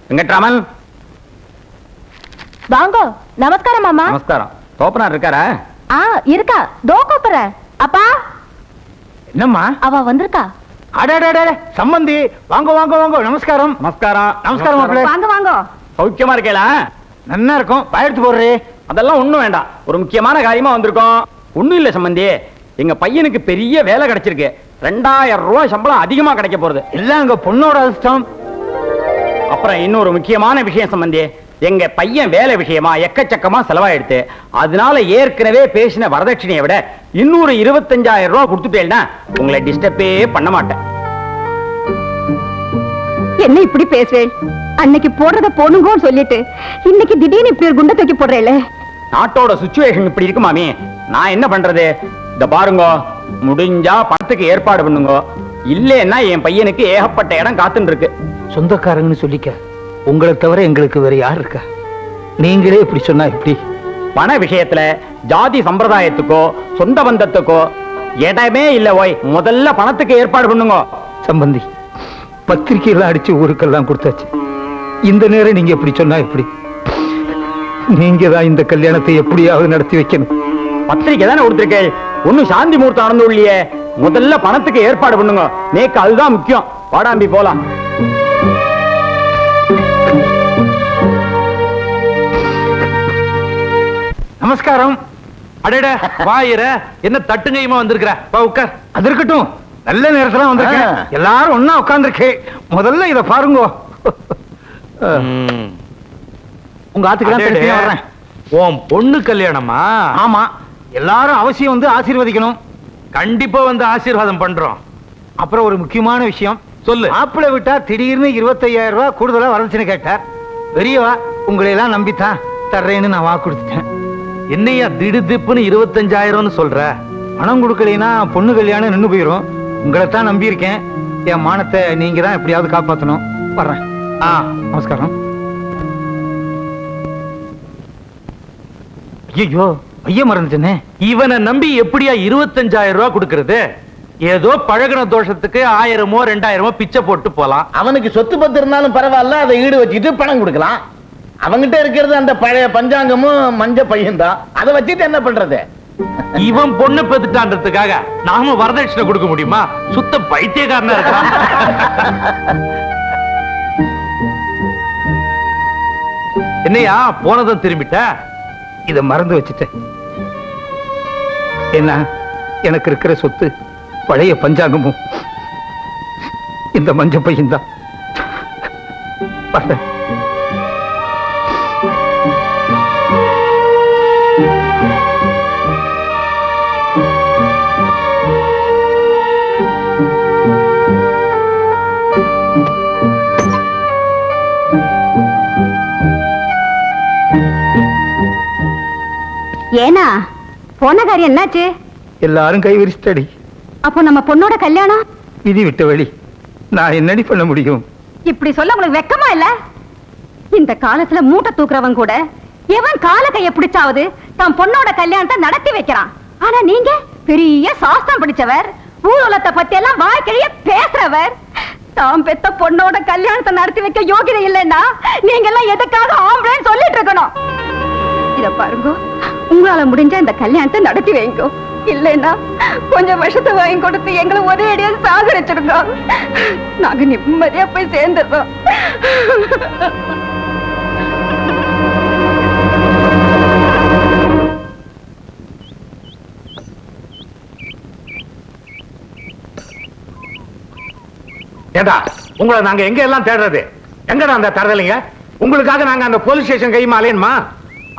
வெங்கட்ராமன். வாங்க. நமஸ்காரம் மாமா. நமஸ்காரம். தோப்பனார் இருக்காரா? இருக்கா. தோ கூப்பிடுறேன். அப்பா. என்னம்மா? அவ வந்திருக்கா. அடடட சம்பந்தி, வாங்க வாங்க வாங்க. நமஸ்காரம். நமஸ்காரம். நமஸ்காரம் மாப்பிள்ளை. வாங்க வாங்க. சௌக்கியமா இருக்கேளா? நல்லா இருக்கும். பயெடுத்து போடுறே. அதெல்லாம் ஒண்ணும் வேண்டாம். ஒரு முக்கியமான காரியமா வந்திருக்கோம். ஒண்ணும் இல்ல சம்பந்தி, எங்க பையனுக்கு பெரிய வேலை கிடைச்சிருக்கு. 2000 ரூபாய் சம்பளம் அதிகமா கிடைக்க போறது. எல்லாம் எங்க பொண்ணோட அதிர்ஷ்டம். அப்புறம் இன்னொரு முக்கியமான விஷயம் சம்பந்தி, எங்க பையன் வேலை விஷயமா எக்கச்சக்கமா செலவாயிடுத்து. அதனால ஏற்கனவே பேசின வரதட்சணையை விட இன்னொரு 25,000 ரூபாய் கொடுத்துட்டேன்னா உங்களை டிஸ்டர்பே பண்ண மாட்டேன். என்ன இப்படி பேசுவேன்? அன்னைக்கு போடுறத போனுங்கன்னு சொல்லிட்டு இன்னைக்கு திடீர்னு இப்படி ஒரு குண்டை தூக்கி போடுறேல. நாட்டோட சுச்சுவேஷன் இப்படி இருக்கு மாமி. நான் என்ன பண்றது? இந்த பாருங்க, முடிஞ்சா பணத்துக்கு ஏற்பாடு பண்ணுங்க. இல்லைன்னா என் பையனுக்கு ஏகப்பட்ட இடம் காத்துன்னு இருக்கு. சொந்தக்காரங்கன்னு சொல்லிக்க, உங்களை தவிர எங்களுக்கு வேற யார் இருக்கா? நீங்களே இப்படி சொன்னா எப்படி? பண விஷயத்துல ஜாதி சம்பிரதாயத்துக்கோ சொந்த பந்தத்துக்கோ இடமே இல்ல. ஓய், முதல்ல பணத்துக்கு ஏற்பாடு பண்ணுங்க. சம்பந்தி, பத்திரிகையெல்லாம் அடிச்சு ஊருக்கெல்லாம் கொடுத்தாச்சு. இந்த நேரம் நீங்க எப்படி சொன்னா எப்படி? நீங்க தான் இந்த கல்யாணத்தை எப்படியாவது நடத்தி வைக்கணும். பத்திரிக்கை தானே கொடுத்திருக்கேன். ஒன்னும் சாந்தி முகூர்த்தம் நடந்து இல்லையே. முதல்ல பணத்துக்கு ஏற்பாடு பண்ணுங்க. நேக்கு அதுதான் முக்கியம். வாடாம்பி போலாம். நமஸ்காரம். அடட வாயிர, என்ன தட்டுங்கையுமா வந்திருக்கிற? வா உட்கார். அது இருக்கட்டும், நல்ல நேரத்துல வந்திருக்கேன். எல்லாரும் ஒன்னா உட்கார்ந்துருக்கேன். முதல்ல இத பாருங்க. உங்க ஆத்துக்கு வர்றேன். உன் பொண்ணு கல்யாணமா? ஆமா, எல்லாரும் அவசியம் வந்து ஆசீர்வதிக்கணும். கண்டிப்பா வந்து ஆசீர்வாதம் பண்றோம். அப்புறம் ஒரு முக்கியமான விஷயம் சொல்லு. மாப்பிள்ளை விட்டா திடீர்னு 25,000 ரூபாய் கூடுதலா வரச்சுன்னு கேட்டார். பெரியவா உங்களை எல்லாம் நம்பித்தான் தர்றேன்னு நான் வாக்கு கொடுத்துட்டேன். என்னையா திடுதிப்புன்னு 25,000 சொல்ற? பணம் கொடுக்கலைன்னா பொண்ணு கல்யாணம் நின்னு போயிரும். உங்களை தான் நம்பி இருக்கேன். என் மானத்தை நீங்க தான் எப்படியாவது காப்பாத்தணும். வர்றேன். நமஸ்காரம். ஐயோ, ஐயா மறந்துட்டேனே. இவனை நம்பி எப்படியா 25,000 ரூபாய் கொடுக்கறது? ஏதோ பழகுன தோஷத்துக்கு 1000மோ 2000மோ பிச்சை போட்டு போலாம். அவனுக்கு சொத்து பத்து இருந்தாலும் பரவாயில்ல, அதை ஈடு வச்சுட்டு பணம் கொடுக்கலாம். அவங்கிட்ட இருக்கிறது அந்த பழைய பஞ்சாங்கமும் மஞ்ச பையன் தான். அதை வச்சுட்டு என்ன பண்றது? இவன் பொண்ணு பெத்துட்டான்றதுக்காக நாம வரதட்சணை கொடுக்க முடியுமா? சுத்த பைத்தியக்காரனா இருக்கான். என்னையா போனதும் திரும்பிட்ட? இத மறந்து வச்சுட்டேன். என்ன, எனக்கு இருக்கிற சொத்து பழைய பஞ்சாங்கமும் இந்த மஞ்ச பையன் தான். ஏனா போன காரியம் என்னாச்சு? எல்லாரும் கை விரிச்சிட்டடி. அப்போ நம்ம பொண்ணோட கல்யாணம் விதி விட்ட வழி. நான் என்னடி பண்ண முடியும்? இப்படி சொல்ல உங்களுக்கு வெக்கமா இல்ல? இந்த காலத்துல மூட்டை தூக்குறவன் கூட எவன் கால கைய பிடிச்சாவது தன் பொண்ணோட கல்யாணத்தை நடத்தி வைக்கிறான். ஆனா நீங்க பெரிய சாஸ்திரம் படிச்சவர், ஊர்வலத்தை பத்தி எல்லாம் வாய்க்கிழிய பேசுறவர். தாம் பெத்த பொண்ணோட கல்யாணத்தை நடத்தி வைக்க யோகிதை இல்லைன்னா நீங்க எல்லாம் எதுக்காக ஆம்பளைன்னு சொல்லிட்டு இருக்கணும். இத பாருங்க, உங்களால முடிஞ்ச இந்த கல்யாணத்தை நடத்தி வைங்க. இல்லைன்னா கொஞ்சம் வருஷத்தை வாங்கி கொடுத்து எங்களை ஒரே அடியா சாகரிச்சிருங்க. நாங்க நிம்மதியா போய் சேர்ந்துடுறோம். ஏடா, உங்களை நாங்க எங்க எல்லாம் தேடுறது? எங்கடா அந்த தரதலைங்க? உங்களுக்காக நாங்க அந்த போலீஸ் ஸ்டேஷன் கையுமா அலையணுமா?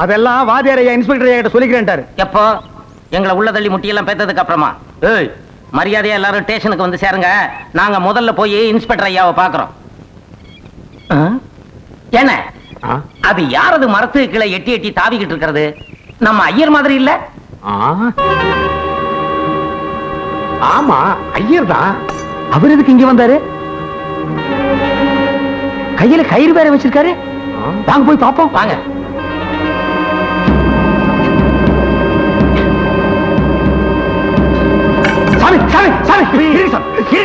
அதெல்லாம் வாதியார் ஐயா இன்ஸ்பெக்டர் ஐயா கிட்ட சொல்லிக்கிறேன்ட்டாரு. எப்போ? எங்களை உள்ள தள்ளி முட்டியெல்லாம் பேத்ததுக்கு அப்புறமா? ஏய், மரியாதையா எல்லாரும் ஸ்டேஷனுக்கு வந்து சேருங்க. நாங்க முதல்ல போய் இன்ஸ்பெக்டர் ஐயாவை பாக்குறோம். என்ன அது யாரது மரத்து கீழே எட்டி எட்டி தாவிக்கிட்டு இருக்கிறது? நம்ம ஐயர் மாதிரி இல்ல? ஆமா, ஐயர் தான். அவர் எதுக்கு இங்க வந்தாரு? கையில கயிறு வேற வச்சிருக்காரு. வாங்க போய் பாப்போம். வாங்க. சாமி சாமி சாமி,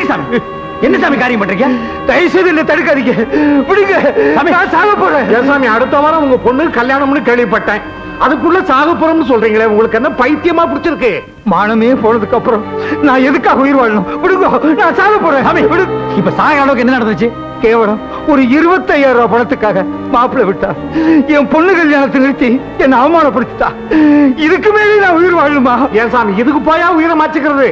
சாமி என்ன சாமி காரியம் பண்றீங்க? தயவு செய்து என்ன தடுக்காதீங்க, விடுங்க. நான் சாக போறேன். சாமி, அடுத்த வாரம் உங்க பொண்ணு கல்யாணம்னு கேள்விப்பட்டேன். அதுக்குள்ள சாகப்புறம்னு சொல்றீங்களே, உங்களுக்கு என்ன பைத்தியமா பிடிச்சிருக்கு? மானமே போனதுக்கு அப்புறம் நான் எதுக்காக உயிர் வாழணும்? விடுங்க, நான் சாக போறேன். சாமி, விடு. இப்ப சாக அளவுக்கு என்ன நடந்துச்சு? கேவலம் ஒரு 25,000 ரூபாய் பணத்துக்காக மாப்பிள்ளை விட்டா, என் பொண்ணு கல்யாணத்தை நிறுத்தி என்ன அவமானப்படுத்திட்டா. இதுக்கு மேலே நான் உயிர் வாழணுமா? ஏன் சாமி, இதுக்கு போயா உயிரை மாச்சுக்கிறது?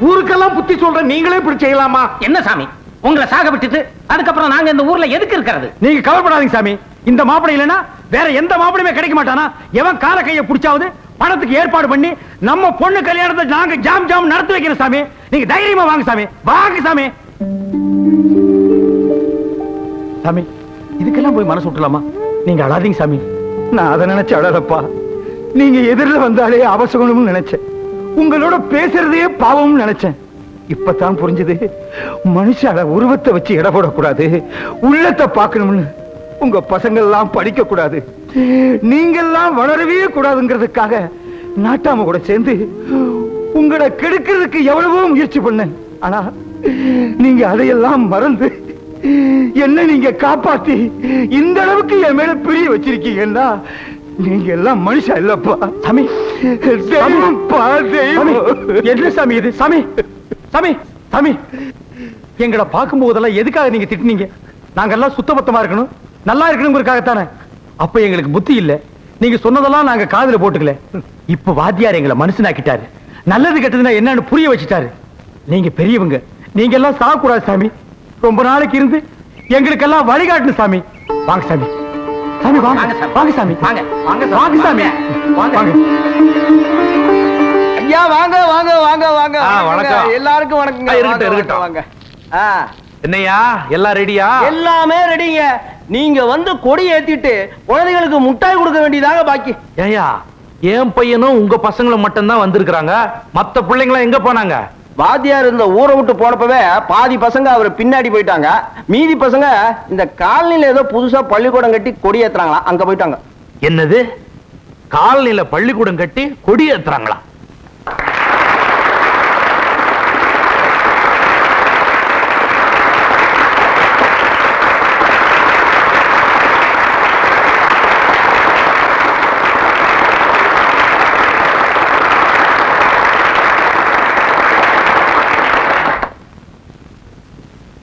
ஊருக்கெல்லாம் புத்தி சொல்ற நீங்களே இப்படி செய்யலாமா? என்ன சாமி, உங்களை சாக விட்டுட்டு அதுக்கப்புறம் நாங்க இந்த ஊர்ல எதுக்கு இருக்கிறது? நீங்க கவலைப்படாதீங்க சாமி. இந்த மாப்பிளை இல்லைன்னா வேற எந்த மாப்பிளையுமே கிடைக்க மாட்டானா? எவன் கால கையை பிடிச்சாவது பணத்துக்கு ஏற்பாடு பண்ணி நம்ம பொண்ணு கல்யாணத்தை நாங்க ஜாம் ஜாம் நடத்தி வைக்கிறோம் சாமி. நீங்க தைரியமா வாங்க சாமி, வாங்க சாமி. சாமி, இதுக்கெல்லாம் போய் மனசு விட்டுலாமா? நீங்க அழாதீங்க சாமி. நான் அதை நினைச்சு அழறப்பா. நீங்க எதிரில் வந்தாலே அவசகணும்னு நினைச்சேன். உங்களோட பேசுறதே பாவம்னு நினைச்சேன். இப்பதான் புரிஞ்சது, மனுஷால உருவத்தை வச்சு எடை போடக்கூடாது, உள்ளத்தை பார்க்கணும்னு. உங்க பசங்க எல்லாம் படிக்க கூடாது, நீங்கெல்லாம் வளரவே கூடாதுங்கிறதுக்காக நாட்டாம கூட சேர்ந்து உங்களை கெடுக்கிறதுக்கு எவ்வளவோ முயற்சி பண்ணேன். ஆனா நீங்க அதையெல்லாம் மறந்து என்ன நீங்க காப்பாத்தி இந்த அளவுக்கு என் மேல பிரிய வச்சிருக்கீங்கன்னா நீங்க எல்லாம் மனுஷா இல்லப்பா. சாமி, தெய்வம்ப்பா, தெய்வம். என்ன சாமி இது? சாமி, சாமி, சாமி, எங்களை பார்க்கும் போதெல்லாம் எதுக்காக நீங்க திட்டுனீங்க? நாங்கெல்லாம் சுத்தபத்தமா இருக்கணும், நல்லா இருக்கணுங்கிறதுக்காகத்தானே. அப்ப எங்களுக்கு புத்தி இல்ல, நீங்க சொன்னதெல்லாம் நாங்க காதுல போட்டுக்கல. இப்ப வாத்தியார் எங்களை மனுஷனாக்கிட்டாரு, நல்லது கெட்டதுன்னா என்னன்னு புரிய வச்சுட்டாரு. நீங்க பெரியவங்க, நீங்க எல்லாம் சாகக்கூடாது சாமி. ரொம்ப நாளைக்கு இருந்து எங்களுக்கெல்லாம் வழிகாட்டணும் சாமி. வாங்க சாமி, சாமி வாங்க, வாங்க சாமி, வாங்க வாங்க வாங்க சாமி, வாங்க. ஐயா வாங்க வாங்க வாங்க வாங்க. வணக்கம். எல்லாருக்கும் வணக்கங்க. இருக்கட்டும், இருக்கட்டும். வாங்க. என்னையா எல்லாம் ரெடியா? எல்லாமே ரெடிங்க. நீங்க வந்து கொடி ஏத்திட்டு குழந்தைகளுக்கு முட்டாய் கொடுக்க வேண்டியதாக பாக்கி. ஏயா, என் பையனும் உங்க பசங்களும் மட்டும்தான் வந்திருக்கிறாங்க, மத்த பிள்ளைங்களா எங்க போனாங்க? வாத்தியார் இந்த ஊரை விட்டு போனப்பவே பாதி பசங்க அவர் பின்னாடி போயிட்டாங்க, மீதி பசங்க இந்த காலனில ஏதோ புதுசா பள்ளிக்கூடம் கட்டி கொடி ஏத்துறாங்களா, அங்க போயிட்டாங்க. என்னது, காலனில பள்ளிக்கூடம் கட்டி கொடி ஏத்துறாங்களா?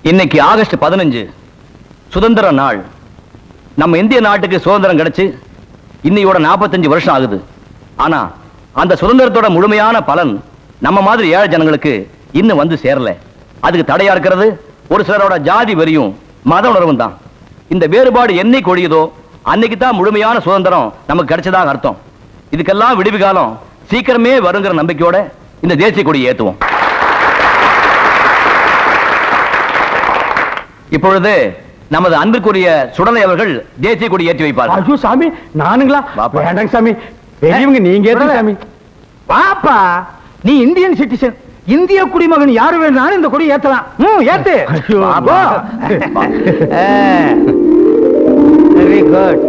இன்னைக்கு ஆகஸ்ட் 15 சுதந்திர நாள். நம்ம இந்திய நாட்டுக்கு சுதந்திரம் கிடைச்சு இன்னையோட 45 வருஷம் ஆகுது. ஆனா அந்த சுதந்திரத்தோட முழுமையான பலன் நம்ம மாதிரி ஏழை ஜனங்களுக்கு இன்னும் வந்து சேரல. அதுக்கு தடையா இருக்கிறது ஒரு சிலரோட ஜாதி வெறியும் மத உணர்வும் தான். இந்த வேறுபாடு என்னைக்கு ஒழியுதோ அன்னைக்கு தான் முழுமையான சுதந்திரம் நமக்கு கிடைச்சதாக அர்த்தம். இதுக்கெல்லாம் விடுவி காலம் சீக்கிரமே வருங்கிற நம்பிக்கையோட இந்த தேசிய கொடி ஏத்துவோம். இப்பொழுது நமது அன்பிற்குரிய சுடலை அவர்கள் தேசிய கொடி ஏற்றி வைப்பார்கள். ஐயோ சாமி, நானுங்களா? வாப்பா. வேண்டாங்க சாமி, பெரியவங்க நீங்க ஏத்துங்க சாமி. பாப்பா, நீ இந்தியன் சிட்டிசன், இந்திய குடிமகன் யாரு வேணாலும் இந்த கொடி ஏத்தலாம். ஏத்து. ஐயோ, பாப்பா. Very good.